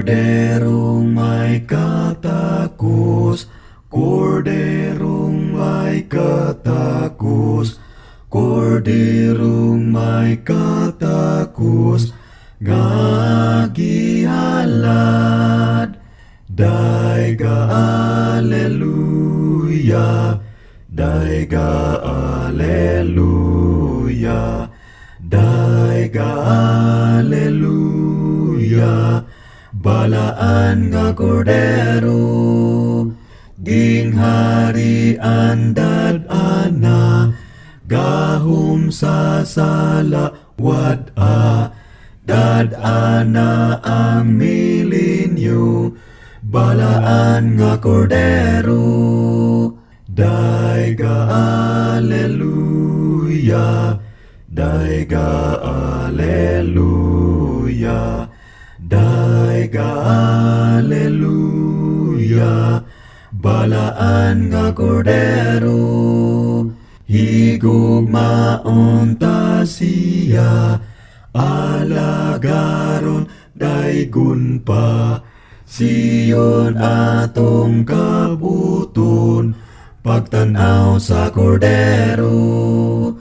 Korderong may katakus, korderong may katakus, korderong may katakus, ngagihalad, daiga aleluya, daiga aleluya, daiga aleluya. Balaan nga kordero, gingharian dad-ana, gahum sa sala wad-a, dad-ana ang milenyo, balaan nga kordero, daiga aleluya, daiga aleluya, daiga aleluya. Balaan nga kordero, higugmaon ta siya, alagaron daigun pa, siyon atong kabuton, pagtanaw sa kordero,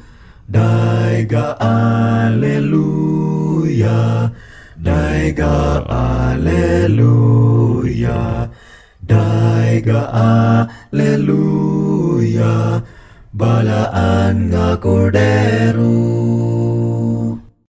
daiga aleluya, daiga aleluya, daiga aleluya. Balaan nga kordero.